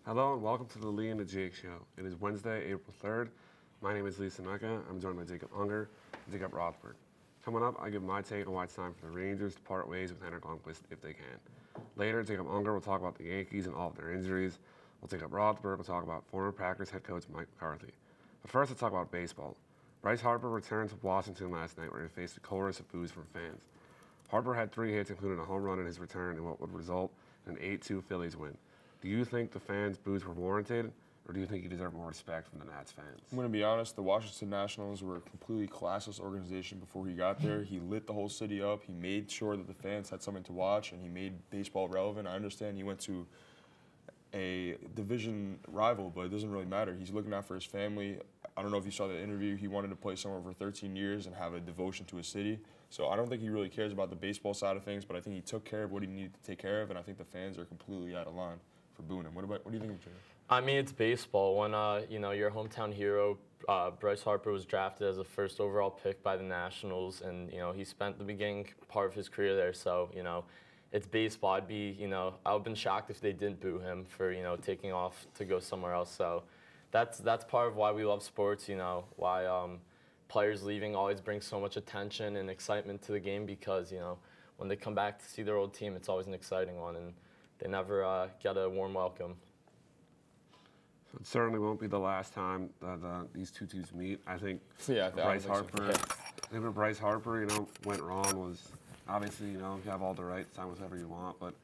Hello and welcome to the Lee and the Jake Show. It is Wednesday, April 3rd. My name is Lisa Mecca. I'm joined by Jacob Unger and Jacob Rothberg. Coming up, I give my take on why it's time for the Rangers to part ways with Henrik Lundqvist if they can. Later, Jacob Unger will talk about the Yankees and all of their injuries. While Jacob Rothberg will talk about former Packers head coach Mike McCarthy. But first, let's talk about baseball. Bryce Harper returned to Washington last night where he faced a chorus of boos from fans. Harper had 3 hits, including a home run in his return in what would result in an 8-2 Phillies win. Do you think the fans' boos were warranted, or do you think he deserved more respect from the Nats fans? I'm going to be honest, the Washington Nationals were a completely classless organization before he got there. He lit the whole city up. He made sure that the fans had something to watch, and he made baseball relevant. I understand he went to a division rival, but it doesn't really matter. He's looking out for his family. I don't know if you saw the interview. He wanted to play somewhere for 13 years and have a devotion to his city. So I don't think he really cares about the baseball side of things, but I think he took care of what he needed to take care of, and I think the fans are completely out of line for booing him. What do you think of Jay? I mean, it's baseball. When your hometown hero, Bryce Harper, was drafted as a first overall pick by the Nationals, and he spent the beginning part of his career there. So it's baseball. I would have been shocked if they didn't boo him for taking off to go somewhere else. So that's part of why we love sports. Why players leaving always brings so much attention and excitement to the game, because when they come back to see their old team, it's always an exciting one, and they never get a warm welcome. So it certainly won't be the last time that these two teams meet. I think Bryce Harper. I think what Bryce Harper, went wrong was obviously, you have all the right to sign with whoever you want, but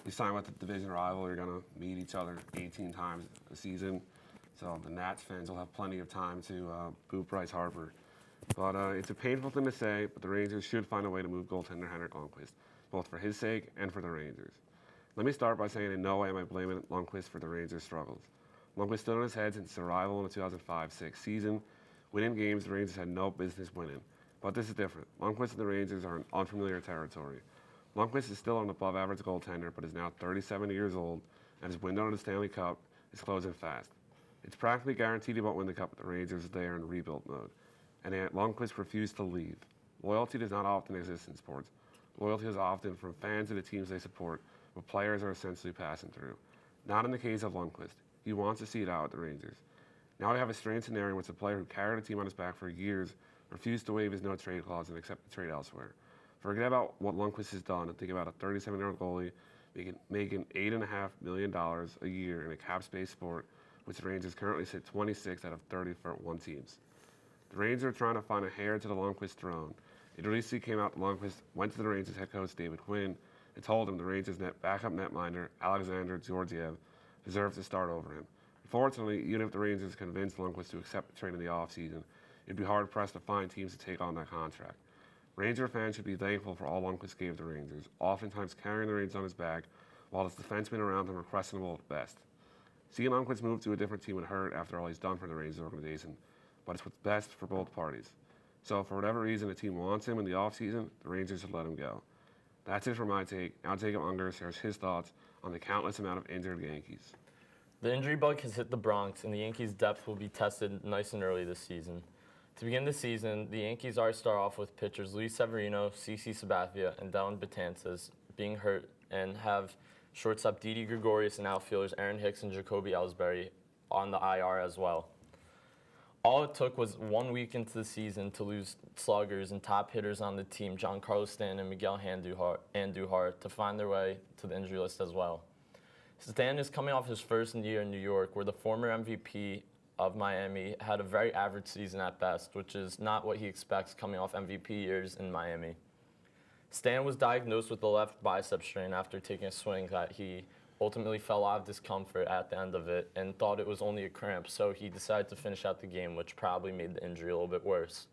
you sign with the division rival, you're gonna meet each other 18 times a season. So the Nats fans will have plenty of time to boo Bryce Harper. But it's a painful thing to say, but the Rangers should find a way to move goaltender Henrik Lundqvist, both for his sake and for the Rangers. Let me start by saying in no way am I blaming Lundqvist for the Rangers' struggles. Lundqvist stood on his head since his arrival in the 2005-06 season, winning games the Rangers had no business winning. But this is different. Lundqvist and the Rangers are in unfamiliar territory. Lundqvist is still an above-average goaltender, but is now 37 years old, and his window to the Stanley Cup is closing fast. It's practically guaranteed he won't win the Cup with the Rangers as they are in rebuild mode. And yet Lundqvist refused to leave. Loyalty does not often exist in sports. Loyalty is often from fans of the teams they support, but players are essentially passing through. Not in the case of Lundqvist. He wants to see it out with the Rangers. Now we have a strange scenario in which a player who carried a team on his back for years refused to waive his no-trade clause and accept the trade elsewhere. Forget about what Lundqvist has done and think about a 37-year-old goalie making $8.5 million a year in a cap-space sport, which the Rangers currently sit 26 out of 31 teams. The Rangers are trying to find a heir to the Lundqvist throne. It recently came out that Lundqvist went to the Rangers head coach David Quinn and told him the Rangers' backup netminder, Alexander Georgiev, deserves to start over him. Unfortunately, even if the Rangers convinced Lundqvist to accept the trade in the offseason, it'd be hard-pressed to find teams to take on that contract. Ranger fans should be thankful for all Lundqvist gave the Rangers, oftentimes carrying the Rangers on his back, while his defensemen around him are questionable at best. Seeing Lundqvist move to a different team would hurt after all he's done for the Rangers organization, but it's what's best for both parties. So for whatever reason the team wants him in the offseason, the Rangers should let him go. That's it for my take. Now Jacob Unger shares his thoughts on the countless amount of injured Yankees. The injury bug has hit the Bronx, and the Yankees' depth will be tested nice and early this season. To begin the season, the Yankees already start off with pitchers Luis Severino, CC Sabathia, and Dellin Betances being hurt, and have shortstop Didi Gregorius and outfielders Aaron Hicks and Jacoby Ellsbury on the IR as well. All it took was 1 week into the season to lose sluggers and top hitters on the team, Giancarlo Stanton and Miguel Andujar, to find their way to the injury list as well. Stanton is coming off his first year in New York, where the former MVP of Miami had a very average season at best, which is not what he expects coming off MVP years in Miami. Stanton was diagnosed with the left bicep strain after taking a swing that he ultimately fell out of discomfort at the end of it and thought it was only a cramp, so he decided to finish out the game, which probably made the injury a little bit worse.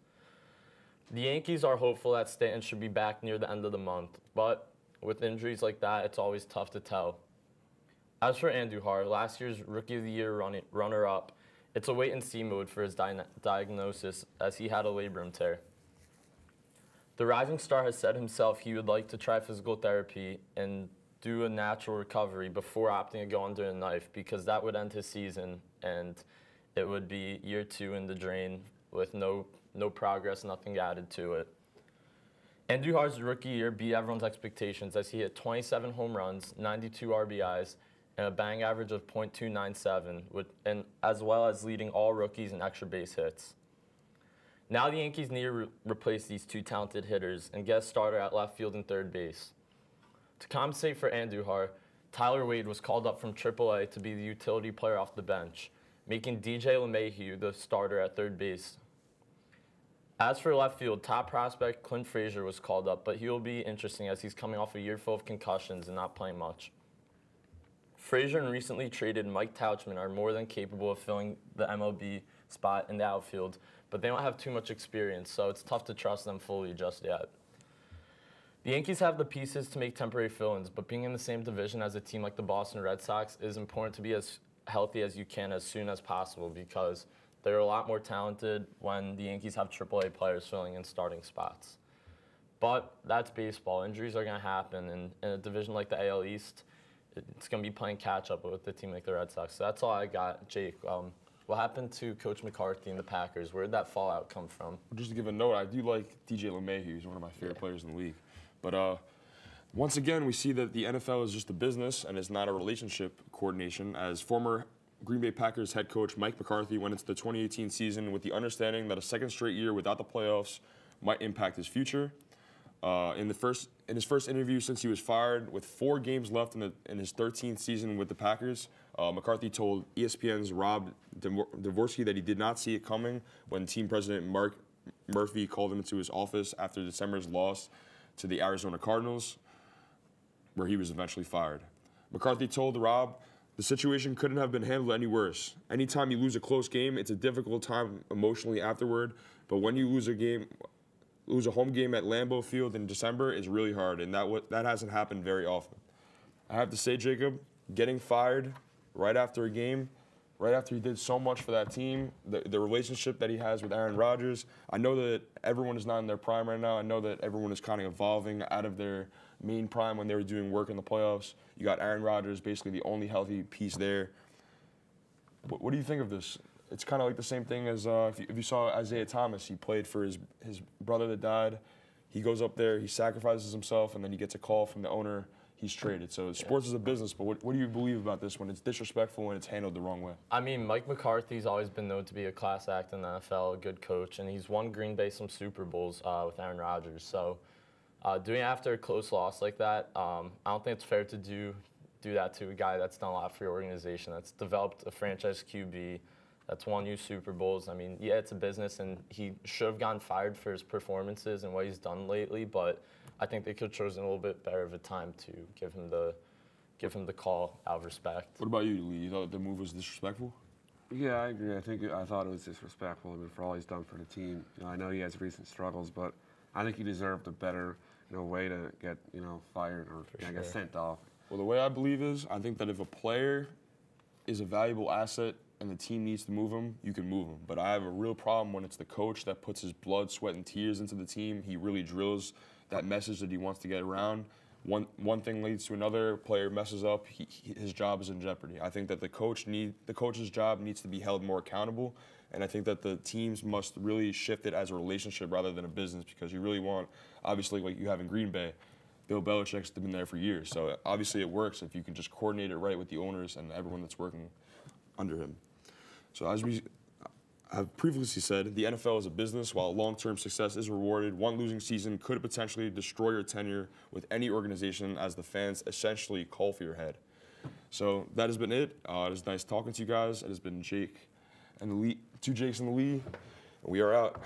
The Yankees are hopeful that Stanton should be back near the end of the month, but with injuries like that, it's always tough to tell. As for Andujar, last year's Rookie of the Year runner-up, it's a wait-and-see mode for his diagnosis, as he had a labrum tear. The rising star has said himself he would like to try physical therapy and do a natural recovery before opting to go under a knife, because that would end his season and it would be year 2 in the drain with no progress, nothing added to it. Andujar's rookie year beat everyone's expectations as he hit 27 home runs, 92 RBIs, and a batting average of .297, and as well as leading all rookies in extra base hits. Now the Yankees need to replace these two talented hitters and get a starter at left field and third base. To compensate for Andujar, Tyler Wade was called up from AAA to be the utility player off the bench, making DJ LeMahieu the starter at third base. As for left field, top prospect Clint Frazier was called up, but he will be interesting as he's coming off a year full of concussions and not playing much. Frazier and recently traded Mike Tauchman are more than capable of filling the MLB spot in the outfield, but they don't have too much experience, so it's tough to trust them fully just yet. The Yankees have the pieces to make temporary fill-ins, but being in the same division as a team like the Boston Red Sox is important to be as healthy as you can as soon as possible because they're a lot more talented when the Yankees have AAA players filling in starting spots. But that's baseball. Injuries are going to happen, and in a division like the AL East, it's going to be playing catch-up with a team like the Red Sox. So that's all I got. Jake, what happened to Coach McCarthy and the Packers? Where did that fallout come from? Just to give a note, I do like DJ LeMahieu. He's one of my favorite players in the league. But once again, we see that the NFL is just a business and it's not a relationship coordination, as former Green Bay Packers head coach Mike McCarthy went into the 2018 season with the understanding that a second straight year without the playoffs might impact his future. In his first interview since he was fired, with 4 games left in his 13th season with the Packers, McCarthy told ESPN's Rob Dvorsky that he did not see it coming when team president Mark Murphy called him into his office after December's loss to the Arizona Cardinals, where he was eventually fired. McCarthy told Rob, "The situation couldn't have been handled any worse. Anytime you lose a close game, it's a difficult time emotionally afterward, but when you lose a home game at Lambeau Field in December is really hard, and that hasn't happened very often." I have to say, Jacob, getting fired right after a game, right after he did so much for that team, the relationship that he has with Aaron Rodgers, I know that everyone is not in their prime right now. I know that everyone is kind of evolving out of their main prime when they were doing work in the playoffs. You got Aaron Rodgers, basically the only healthy piece there. What do you think of this? It's kind of like the same thing as if you saw Isaiah Thomas. He played for his brother that died. He goes up there, he sacrifices himself, and then he gets a call from the owner. He's traded. So sports is a business, but what do you believe about this when it's disrespectful and it's handled the wrong way? I mean, Mike McCarthy's always been known to be a class act in the NFL, a good coach, and he's won Green Bay some Super Bowls with Aaron Rodgers. So doing it after a close loss like that, I don't think it's fair to do that to a guy that's done a lot for your organization, that's developed a franchise QB, that's won you Super Bowls. I mean, yeah, it's a business, and he should have gotten fired for his performances and what he's done lately, but I think they could have chosen a little bit better of a time to give him the call out of respect. What about you, Lee? You thought the move was disrespectful? Yeah, I agree. I thought it was disrespectful. I mean, for all he's done for the team. I know he has recent struggles, but I think he deserved a better, way to get, fired or get sent off. Well, the way I believe is, I think that if a player is a valuable asset and the team needs to move him, you can move him. But I have a real problem when it's the coach that puts his blood, sweat, and tears into the team. He really drills that message that he wants to get around. One thing leads to another. Player messes up, his job is in jeopardy. I think that the coach's job needs to be held more accountable, and I think that the teams must really shift it as a relationship rather than a business, because you really want, obviously, like you have in Green Bay, Bill Belichick's been there for years, so obviously it works if you can just coordinate it right with the owners and everyone that's working under him. So as we have previously said, the NFL is a business. While long-term success is rewarded, one losing season could potentially destroy your tenure with any organization, as the fans essentially call for your head. So that has been it. It was nice talking to you guys. It has been Jake and the Lee, 2 Jakes and the Lee, and we are out.